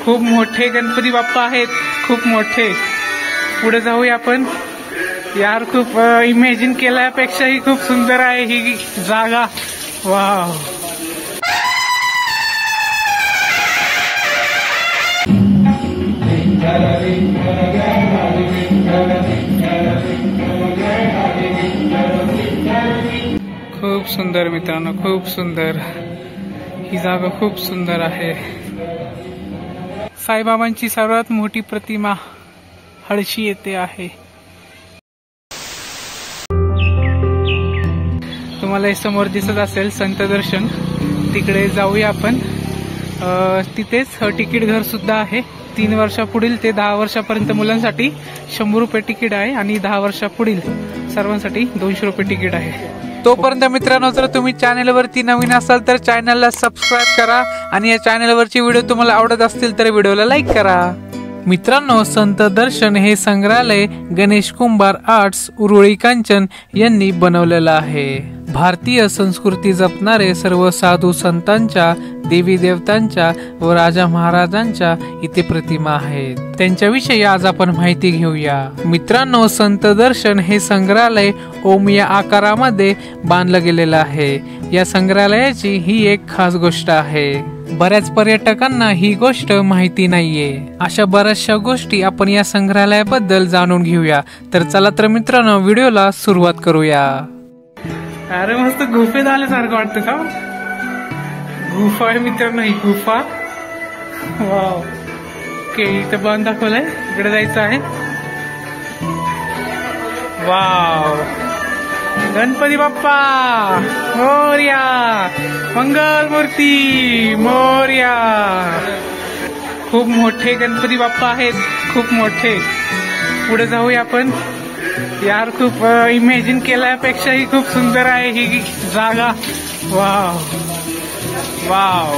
खूप मोठे गणपती बाप्पा आहेत, खूप मोठे. पुढे जाऊया आपण. यार खूप इमॅजिन केल्यापेक्षाही खूप सुंदर आहे ही जागा. वाव. खूप सुंदर मित्रांनो, खूप सुंदर. ही जागा खूप सुंदर आहे. साईबाबांची सर्वात मोठी प्रतिमा हळशी येथे आहे. तुम्हाला समोर दिसत असेल संत दर्शन. तिकडे जाऊया आपण. तिथेच तिकीट घर सुद्धा आहे. 3 वर्षापुढील ते 10 वर्षापर्यंत मुलांसाठी 100 रुपये तिकीट आहे आणि 10 वर्षापुढील सर्वांसाठी 200 रुपये तिकीट आहे. तोपर्यंत मित्रांनो, जर तुम्ही चॅनलवरती नवीन असाल तर चॅनलला सबस्क्राईब करा आणि या चॅनलवरचे व्हिडिओ तुम्हाला आवडत असतील तर व्हिडिओला लाईक करा. मित्रांनो, संत दर्शन हे संग्रहालय गणेश कुंभार आर्ट्स उरुळी कांचन यांनी बनवलेलं आहे. भारतीय संस्कृती जपणारे सर्व साधू संतांच्या, देवी देवतांच्या व राजा महाराजांच्या इथे प्रतिमा आहेत. त्यांच्याविषयी आज आपण माहिती घेऊया. मित्रांनो, संत दर्शन हे संग्रहालय ओम या आकारामध्ये बांधलं गेलेलं आहे. या संग्रहालयाची ही एक खास गोष्ट आहे. बऱ्याच पर्यटकांना ही गोष्ट माहिती नाहीये. अशा बऱ्याचशा गोष्टी आपण या संग्रहालयाबद्दल जाणून घेऊया. तर चला तर मित्रांनो, व्हिडिओला सुरुवात करूया. अरे मस्त गुफेत आल्यासारखं वाटतं का? गुफा आहे मित्रांनो, ही गुफा. वाव. ओके, इथं बंद दाखवलंय. इकडे जायचं आहे. वाव. गणपती बाप्पा मोरया, मंगल मूर्ती मोरया. खूप मोठे गणपती बाप्पा आहेत, खूप मोठे. पुढे जाऊया आपण. यार खूप इमॅजिन केल्यापेक्षाही खूप सुंदर आहे ही जागा. Wow wow.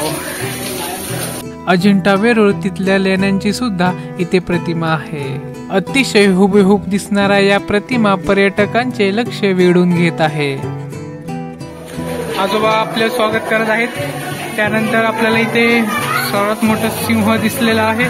अजिंठा वेरूळ तिथल्या लेण्यांची सुद्धा इथे प्रतिमा आहे. अतिशय हुबेहूब दिसणाऱ्या या प्रतिमा पर्यटकांचे लक्ष वेधून घेत आहे. आजोबा आपले स्वागत करत आहेत. त्यानंतर आपल्याला इथे सर्वात मोठा सिंह दिसलेला आहे,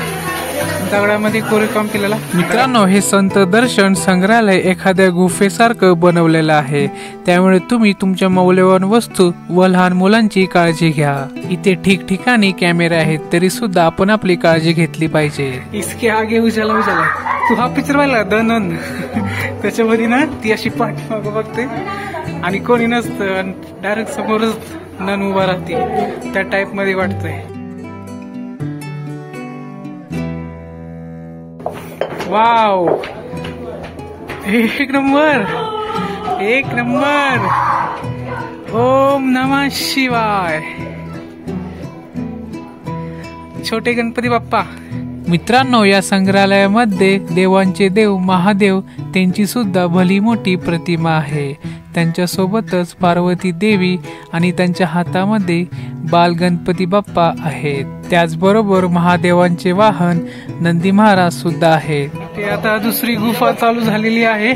दगडामध्ये कोरीवकाम केलेला. मित्रांनो, हे संत दर्शन संग्रहालय एखाद्या गुफेसारखं बनवलेलं आहे. त्यामुळे तुम्ही तुमच्या मौल्यवान वस्तू व लहान मुलांची काळजी घ्या. इथे ठिकठिकाणी कॅमेरे आहेत, तरी सुद्धा आपण आपली काळजी घेतली पाहिजे. इसके आगे उजाला उजाला. तू हा पिक्चर पाहिला द नन? त्याच्यामध्ये ना ती अशी पाठीमागं बघते आणि कोणी नसतं, डायरेक्ट समोरच नन उभा राहते. त्या टाइप मध्ये वाटतंय. वाव. एक नंबर, एक नंबर. ओम नमः शिवाय. छोटे गणपती बाप्पा. मित्रांनो, या संग्रहालयामध्ये देवांचे देव महादेव त्यांची सुद्धा भली मोठी प्रतिमा आहे. त्यांच्या सोबतच पार्वती देवी आणि त्यांच्या हातामध्ये बाल गणपती बाप्पा आहेत. त्याचबरोबर महादेवांचे वाहन नंदी महाराज सुद्धा आहेत. ते आता दुसरी गुफा चालू झालेली आहे.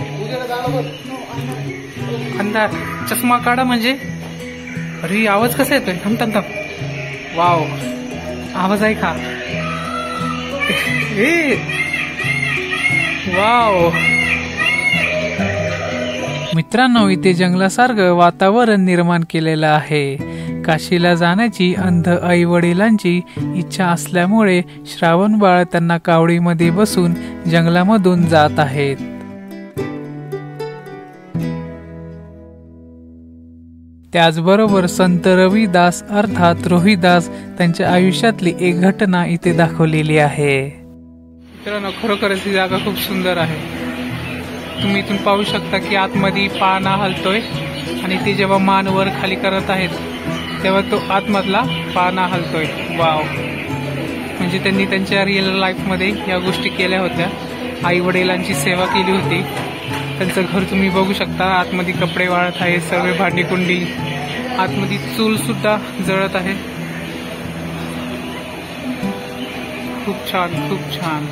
अंधार. चष्मा काढा म्हणजे. अरे आवाज कसा येतोय? थांब थांब थांब. वाव. आवाज आहे का? वाव. मित्रांनो, इथे जंगलासारखं वातावरण निर्माण केलेलं आहे. काशीला जाण्याची अंध आई वडिलांची इच्छा असल्यामुळे श्रावण बाळ त्यांना कावडीमध्ये बसून जंगलामधून जात आहेत. त्याचबरोबर संत रविदास अर्थात रोहिदास त्यांच्या आयुष्यातली एक घटना इथे दाखवलेली आहे. मित्रांनो, खरोखरच ही जागा खूप सुंदर आहे. तुम्ही इथून पाहू शकता की आतमध्ये पाना हलतोय आणि ते जेव्हा मान वर खाली करत आहेत तेव्हा तो आतमधला पाना हलतोय. वाव. म्हणजे त्यांनी त्यांच्या रिअल लाईफमध्ये या गोष्टी केल्या होत्या. आई वडिलांची सेवा केली होती. त्यांचं घर तुम्ही बघू शकता. आतमध्ये कपडे वाळत आहे, सर्व भांडी कुंडी. आतमध्ये चूल सुद्धा जळत आहे. खूप छान, खूप छान.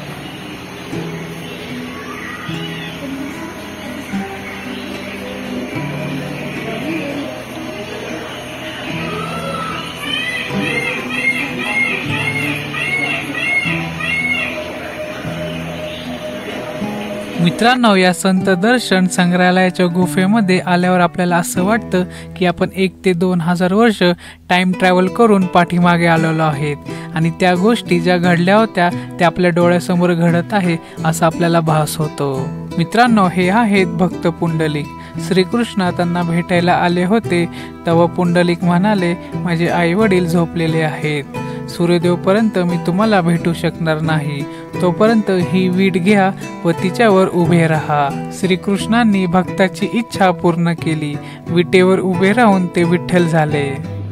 मित्रांनो, या संत दर्शन संग्रहालयाच्या गुफेमध्ये आल्यावर आपल्याला असं वाटतं की आपण 1 ते 2,000 वर्ष टाइम ट्रॅव्हल करून पाठीमागे आलेलो आहेत आणि त्या गोष्टी ज्या घडल्या होत्या त्या आपल्या डोळ्यासमोर घडत आहे असं आपल्याला भास होतो. मित्रांनो, हे आहेत भक्त पुंडलिक. श्रीकृष्ण त्यांना भेटायला आले होते तेव्हा पुंडलिक म्हणाले, माझे आई वडील झोपलेले आहेत. सूर्योदयपर्यंत मी तुम्हाला भेटू शकणार नाही, तोपर्यंत ही वीट घ्या व तिच्यावर उभे राहा. श्रीकृष्णांनी भक्ताची इच्छा पूर्ण केली. विटेवर उभे राहून ते विठ्ठल झाले.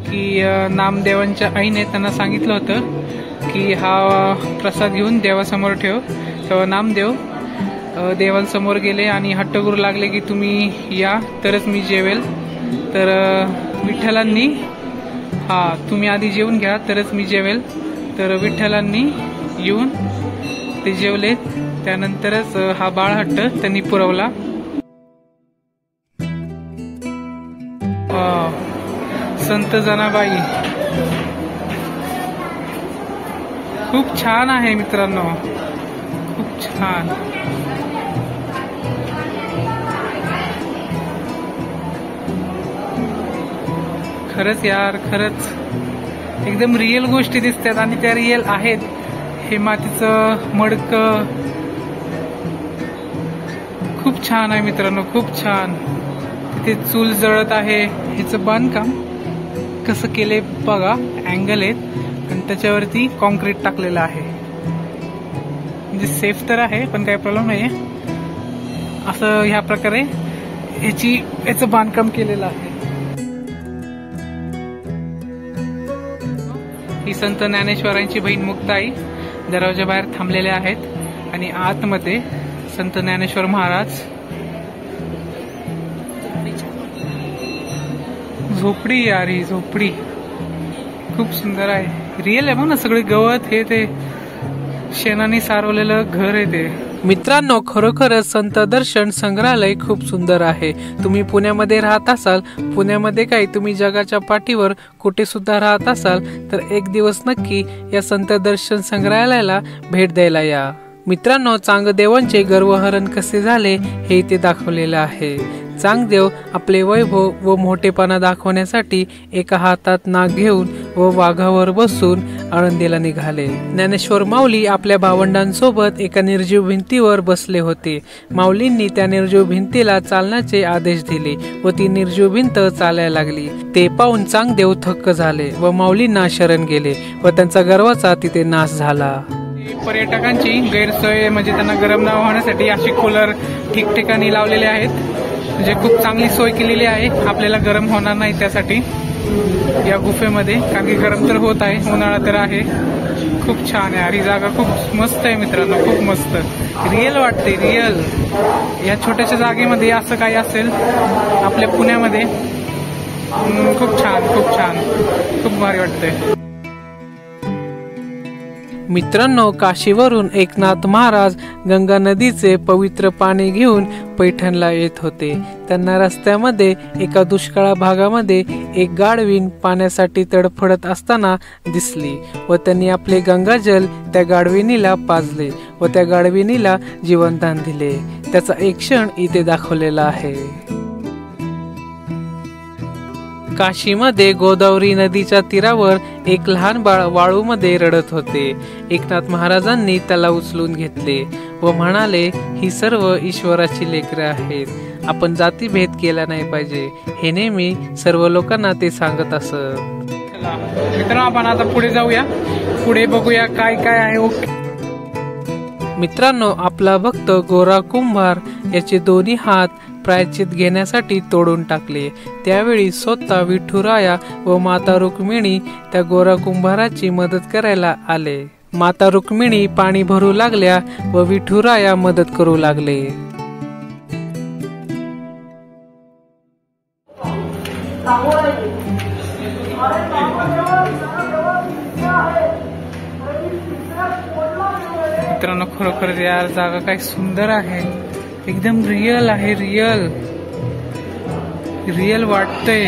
की नामदेवांच्या आईने त्यांना सांगितलं होतं की हा प्रसाद घेऊन देवासमोर ठेव. तेव्हा नामदेव देवांसमोर गेले आणि हट्ट करू लागले की तुम्ही या तरच मी जेवेल. तर विठ्ठलांनी तुम्ही आधी जेवून घ्या तरच मी जेवेल. तर विठ्ठलांनी येऊन ते जेवले. त्यानंतरच हा बाळ हट्ट त्यांनी पुरवला. संत जनाबाई खूप छान आहे मित्रांनो, खूप छान. खरंच यार, खरंच एकदम रिअल गोष्टी दिसतात आणि त्या रिअल आहेत. हे मातीचं मडकं खूप छान आहे मित्रांनो, खूप छान. तिथे चूल जळत आहे. ह्याचं बांधकाम कसं केलंय बघा, अँगल आहेत आणि त्याच्यावरती कॉन्क्रीट टाकलेलं आहे. म्हणजे सेफ तर आहे पण काही प्रॉब्लेम नाहीये. असं ह्या प्रकारे याचं बांधकाम केलेलं आहे. ही संत ज्ञानेश्वरांची बहीण मुक्ताई दरवाजा बाहेर थांबलेल्या आहेत आणि आतमध्ये संत ज्ञानेश्वर महाराज. झोपडी यार, ही झोपडी खूप सुंदर आहे. रिअल आहे ना, सगळे गवत हे ते शेणाने सारवलेलं घर आहे ते. मित्रांनो, खरोखरच संत दर्शन संग्रहालय खूप सुंदर आहे. तुम्ही पुण्यामध्ये राहत असाल, पुण्यामध्ये काय तुम्ही जगाच्या पाठीवर कुठे सुद्धा राहत असाल तर एक दिवस नक्की या संत दर्शन संग्रहालयाला भेट द्यायला या. मित्रांनो, चांगदेवांचे गर्वहरण कसे झाले हे इथे दाखवलेलं आहे. चांगदेव आपले वैभव व मोठेपणा दाखवण्यासाठी एका हातात नाग घेऊन व वाघावर बसून आळंदीला निघाले. ज्ञानेश्वर माऊली आपल्या भावंडांसोबत एका निर्जीव भिंतीवर बसले होते. माऊलींनी त्या निर्जीव भिंतीला चालण्याचे आदेश दिले व ती निर्जीव भिंत चालायला लागली. ते पाहून चांगदेव थक्क झाले व माऊलींना शरण गेले व त्यांचा गर्वाचा तिथे नाश झाला. पर्यटकांची गैरसोय म्हणजे त्यांना गरम न होण्यासाठी अशी कूलर ठिकठिकाणी लावलेले आहेत. म्हणजे खूप चांगली सोय केलेली आहे. आपल्याला गरम होणार नाही त्यासाठी या गुफेमध्ये, कारण की गरम तर होत आहे, उन्हाळा तर आहे. खूप छान आहे. ही जागा खूप मस्त आहे मित्रांनो, खूप मस्त रिअल वाटते. रिअल या छोट्याशा जागेमध्ये असं काही असेल आपल्या पुण्यामध्ये, खूप छान, खूप छान, खूप भारी वाटतंय. मित्रांनो, काशीवरून एकनाथ महाराज गंगा नदीचे पवित्र पाणी घेऊन पैठणला येत होते. त्यांना रस्त्यामध्ये एका दुष्काळ भागामध्ये एक गाढवीण पाण्यासाठी तडफडत असताना दिसली व त्यांनी आपले गंगाजल त्या गाढविणीला पाजले व त्या गाढविणीला जीवनदान दिले. त्याचा एक क्षण इथे दाखवलेला आहे. काशीमध्ये गोदावरी नदीच्या तीरावर एक लहान बाळ वाळूमध्ये रडत होते. एकनाथ महाराजांनी त्याला उचलून घेतले व म्हणाले, ही सर्व ईश्वराची लेकरं आहेत. आपण जातीभेद केला नाही पाहिजे. हे नेहमी सर्व लोकांना ते सांगत असत. मित्रांनो, आपण आता पुढे जाऊया, पुढे बघूया काय काय आहे. मित्रांनो, आपला भक्त गोरा कुंभार याचे दोन्ही हात प्रायश्चित घेण्यासाठी तोडून टाकले. त्यावेळी स्वतः विठुराया व माता रुक्मिणी त्या गोरा कुंभाराची मदत करायला आले. माता रुक्मिणी पाणी भरू लागल्या व विठुराया मदत करू लागले. मित्रांनो, खरोखर यार जागा काय सुंदर आहे. एकदम रिअल आहे. रिअल वाटतंय.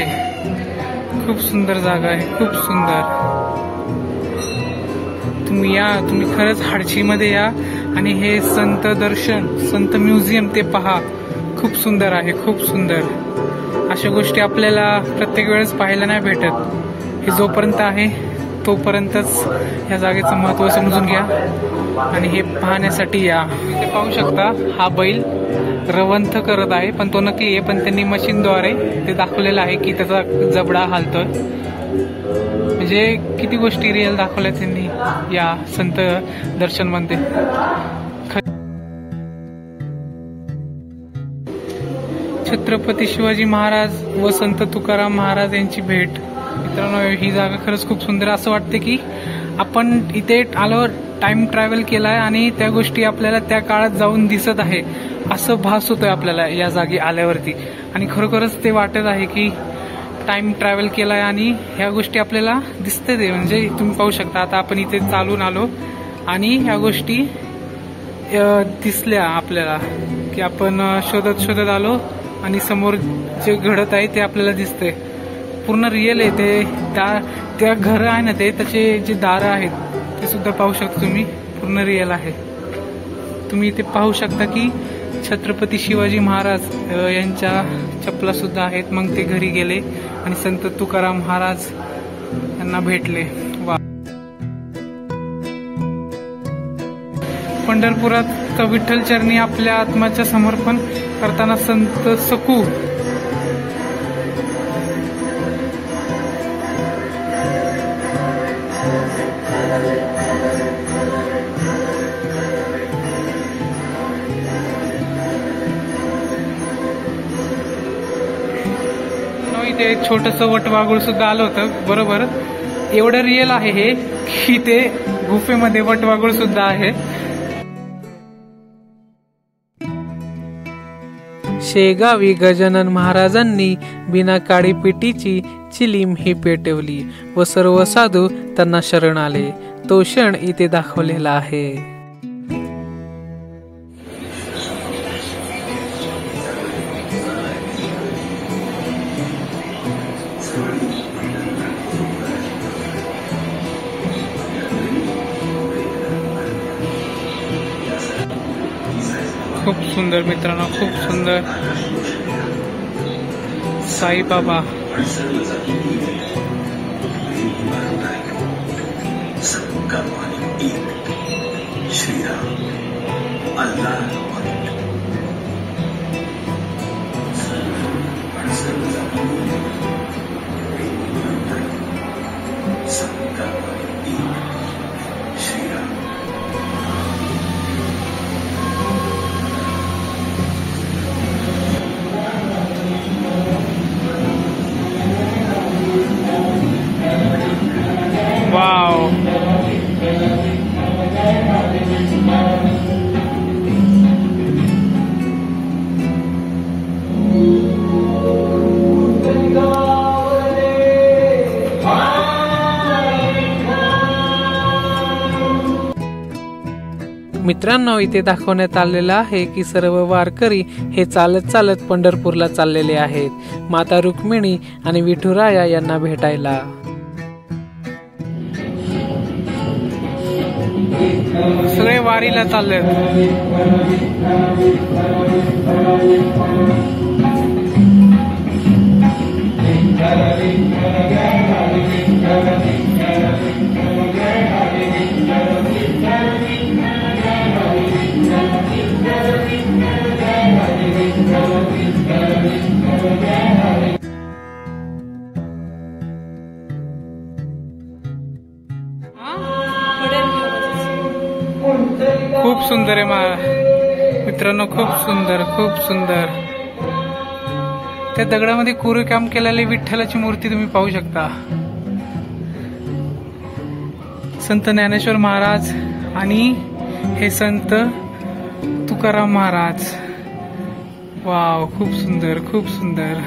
खूप सुंदर जागा आहे, खूप सुंदर. तुम्ही खरंच हाडशीमध्ये या आणि हे संत दर्शन, संत म्युझियम ते पहा. खूप सुंदर आहे, खूप सुंदर. अशा गोष्टी आपल्याला प्रत्येक वेळेस पाहायला नाही भेटत. हे जोपर्यंत आहे तोपर्यंतच या जागेचं महत्त्व समजून घ्या आणि हे पाहण्यासाठी या. इथे पाहू शकता हा बैल रवंथ करत आहे, पण तो नकली आहे. पण त्यांनी मशीनद्वारे ते दाखवलेलं आहे की त्याचा जबडा हालतोय. म्हणजे किती गोष्टी रिअल दाखवल्या त्यांनी या संत दर्शन मध्ये. छत्रपती शिवाजी महाराज व संत तुकाराम महाराज यांची भेट. मित्रांनो, ही जागा खरंच खूप सुंदर. असं वाटतं की आपण इथे आलो, टाइम ट्रॅव्हल केलाय आणि त्या गोष्टी आपल्याला त्या काळात जाऊन दिसत आहे असं भास होतोय आपल्याला या जागी आल्यावरती. आणि खरोखरच ते वाटत आहे की टाइम ट्रॅव्हल केलाय आणि ह्या गोष्टी आपल्याला दिसते. ते म्हणजे तुम्ही पाहू शकता, आता आपण इथे चालून आलो आणि ह्या गोष्टी दिसल्या आपल्याला की आपण शोधत शोधत आलो आणि समोर जे घडत आहे ते आपल्याला दिसतंय. पूर्ण रिअल आहे ते. त्या घर आहे ना, ते त्याचे जे दारं आहेत ते सुद्धा पाहू शकता तुम्ही, पूर्ण रिअल आहे. तुम्ही इथे पाहू शकता की छत्रपती शिवाजी महाराज यांच्या चपला सुद्धा आहेत. मग ते घरी गेले आणि संत तुकाराम महाराज यांना भेटले. वा. पंढरपुरात विठ्ठल चरणी आपल्या आत्म्याचे समर्पण करताना संत सकू इथे एक छोटस वटवाघूळ सुद्धा आलं होतं. बरोबर, एवढं रिअल आहे हे की ते गुफेमध्ये वटवाघूळ सुद्धा आहे. शेगावी गजानन महाराजांनी बिना काळीपिटीची चिलीम ही पेटवली व सर्व साधू त्यांना शरण आले. तो क्षण इथे दाखवलेला आहे. खूप सुंदर मित्रांनो, खूप सुंदर. साईबाबा. वाव. मित्रांनो, इथे दाखवण्यात आलेलं आहे की सर्व वारकरी हे चालत चालत पंढरपूरला चाललेले आहेत माता रुक्मिणी आणि विठुराया यांना भेटायला. सगळे वारीला चाललेत. खूप सुंदर आहे मित्रांनो, खूप सुंदर, खूप सुंदर. त्या दगडामध्ये कोरीव काम केलेली विठ्ठलाची मूर्ती तुम्ही पाहू शकता. संत ज्ञानेश्वर महाराज आणि हे संत तुकाराम महाराज. वाव, खूप सुंदर, खूप सुंदर,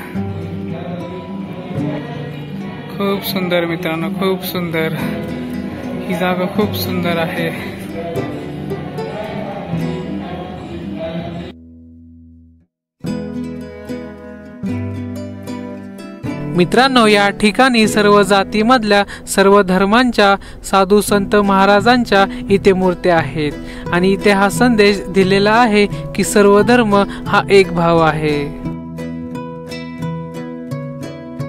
खूप सुंदर मित्रांनो, खूप सुंदर. ही जागा खूप सुंदर आहे. मित्रांनो, या ठिकाणी सर्व जातीमधल्या सर्व धर्मांच्या साधू संत महाराजांच्या इथे मूर्त्या आहेत आणि इथे हा संदेश दिलेला आहे की सर्व धर्म हा एक भाव आहे.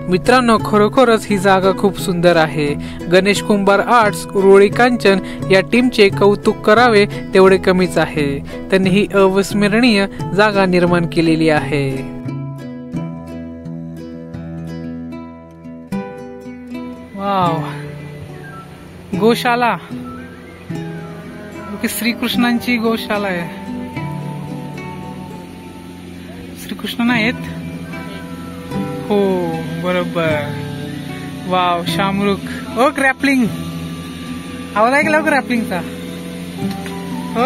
मित्रांनो, खरोखरच ही जागा खूप सुंदर आहे. गणेश कुंभार आर्ट्स रुळी कांचन या टीमचे कौतुक करावे तेवढे कमीच आहे. त्यांनी ही अविस्मरणीय जागा निर्माण केलेली आहे. वाव, गोशाला, श्रीकृष्णांची गोशाला आहे. श्रीकृष्ण नाहीत? हो, बरोबर. वाव, शामरुख. ओ, ग्रॅपलिंग आवाज ऐकला ग्रॅपलिंगचा. हो,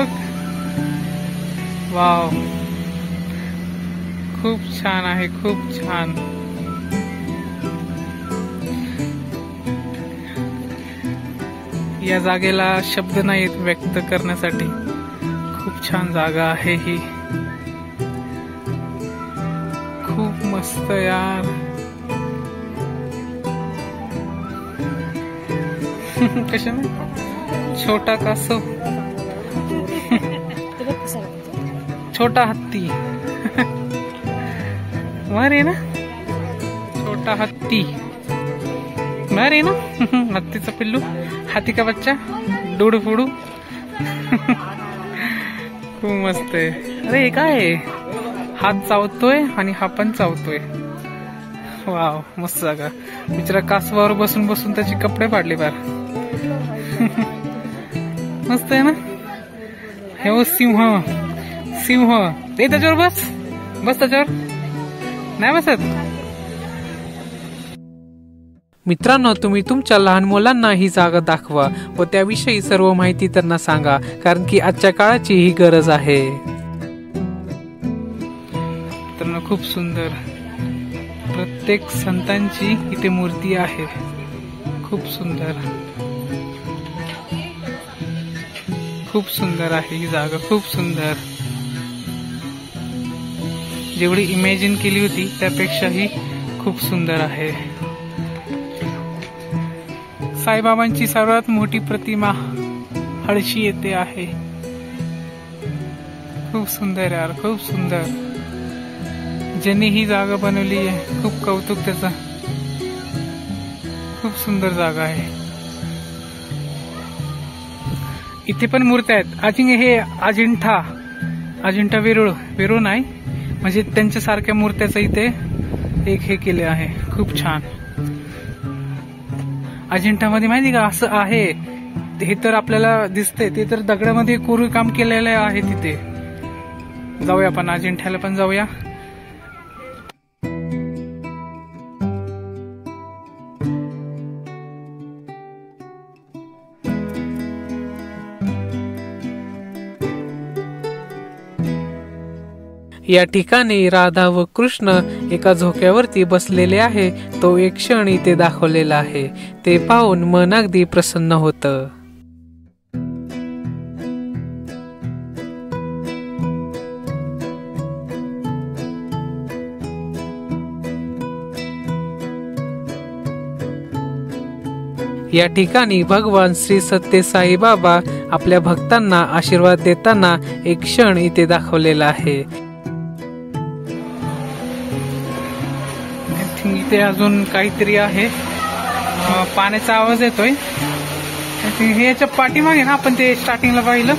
वाव, खूप छान आहे, खूप छान. या जागेला शब्द नाहीत व्यक्त करण्यासाठी. खूप छान जागा आहे ही. खूप मस्त यार. कशाने? छोटा कासव, छोटा हत्ती. मारे ना, छोटा हत्ती. मारे ना, हत्तीचा पिल्लू, हाथी का बच्चा, डोडू फोडू. खूप मस्त आहे. अरे हे काय आहे? हात चावतोय आणि हा पण चावतोय. वाव, मस्त जागा. बिचारा कासवावर बसून बसून त्याचे कपडे फाडले बार. मस्त आहे ना. हे सिंह, सिंह. ते त्याच्यावर बस, बस त्याच्यावर. नाही बसत. मित्रांनो, तुम्ही तुमच्या लहान मुलांना ही जागा दाखवा व त्याविषयी सर्व माहिती त्यांना सांगा, कारण की आजच्या काळाची ही गरज आहे. मित्रांनो, खूप सुंदर. प्रत्येक संतांची इथे मूर्ती आहे. खूप सुंदर, खूप सुंदर आहे ही जागा. खूप सुंदर. जेवढी इमॅजिन केली होती त्यापेक्षाही खूप सुंदर आहे. साईबाबांची सर्वात मोठी प्रतिमा हळशी येथे आहे. खूप सुंदर यार, खूप सुंदर. ज्यांनी ही जागा बनवली आहे, खूप कौतुक त्याचं. खूप सुंदर जागा आहे. इथे पण मूर्त्या आहेत. आय थिंक हे अजिंठा वेरूळ नाही, म्हणजे त्यांच्या सारख्या मूर्त्याचं इथे एक हे केले आहे. खूप छान. अजिंठामध्ये माहिती का असं आहे, हे तर आपल्याला दिसतंय, ते तर दगडामध्ये कोरीव काम केलेलं आहे तिथे. जाऊया आपण अजिंठ्याला पण जाऊया. या ठिकाणी राधा व कृष्ण एका झोक्यावरती बसलेले आहे. तो एक क्षण इथे दाखवलेला आहे. ते पाहून मन अगदी प्रसन्न होतं. या ठिकाणी भगवान श्री सत्य साई बाबा आपल्या भक्तांना आशीर्वाद देताना एक क्षण इथे दाखवलेला आहे. इथे अजून काहीतरी आहे. पाण्याचा आवाज येतोय. हे याच्या पाठीमागे ना, आपण ते स्टार्टिंगला पाहिलं.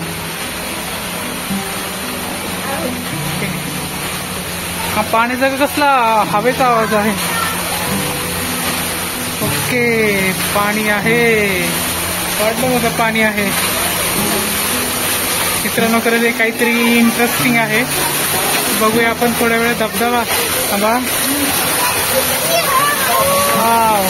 हा पाण्याचा कसला हवेचा आवाज आहे. ओके, पाणी आहे. वाटलं होतं पाणी आहे. मित्रांनो, खरंच काहीतरी इंटरेस्टिंग आहे. बघूया आपण थोड्या वेळ. धबधबा थांबा. वाव,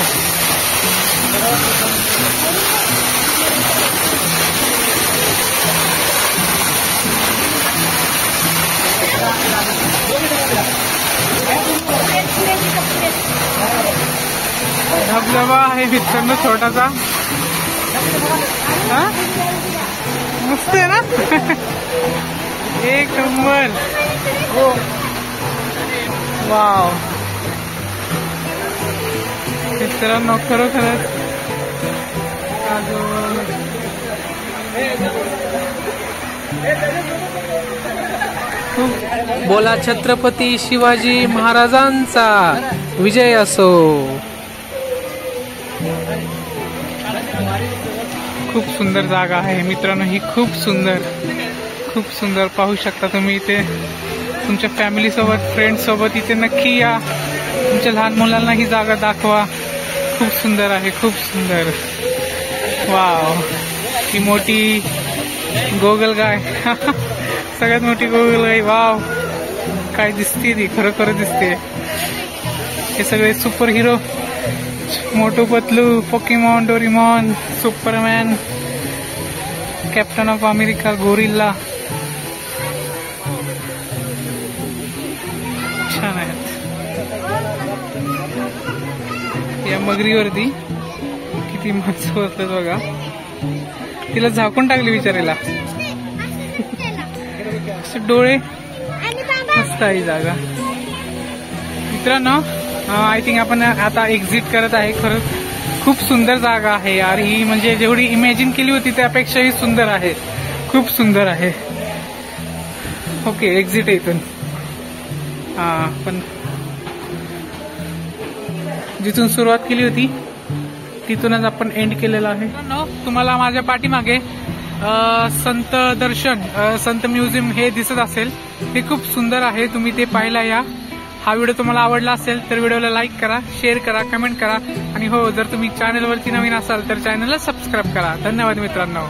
धबधबा आहे मित्रांनो छोटासा. मस्त आहे ना. एक नंबर. वाव, मित्रांनो खरोखरच बोला छत्रपती शिवाजी महाराजांचा विजय असो। खूप सुंदर जागा आहे मित्रांनो, ही खूप सुंदर पाहू शकता तुम्ही इथे। तुमच्या फॅमिली सोबत, फ्रेंड्स सोबत इथे नक्की या, तुमच्या लहान मुलांना ही जागा दाखवा। खूप सुंदर आहे, खूप सुंदर। वाव, ही मोठी गोगलगाय सगळ्यात मोठी गोगलगाय। वाव, काय दिसते ती, खरोखर दिसते। हे सगळे super hero, Motu Patlu, Pokemon, Doraemon, Superman, captain of America, gorilla, छान आहेत। या मगरीवरती किती माणसं बसतात बघा, तिला झाकून टाकली बिचारीला, डोळे मस्त आहे जागा। मित्रांनो आय थिंक आपण आता एक्झिट करत आहे। खरंच खूप सुंदर जागा आहे यार ही, म्हणजे जेवढी इमॅजिन केली होती त्यापेक्षाही सुंदर आहे, खूप सुंदर आहे। ओके, एक्झिट आहे इथून। पण जिथून सुरुवात केली होती तिथूनच आपण एंड केलेला आहे। तुम्हाला माझ्या पाठीमागे संत दर्शन, संत म्युझियम हे दिसत असेल, ते खूप सुंदर आहे, तुम्ही ते पाहायला या। हा व्हिडिओ तुम्हाला आवडला असेल तर व्हिडिओला लाईक करा, शेअर करा, कमेंट करा, आणि हो, जर तुम्ही चॅनलवरती नवीन असाल तर चॅनलला सबस्क्राईब करा। धन्यवाद मित्रांनो।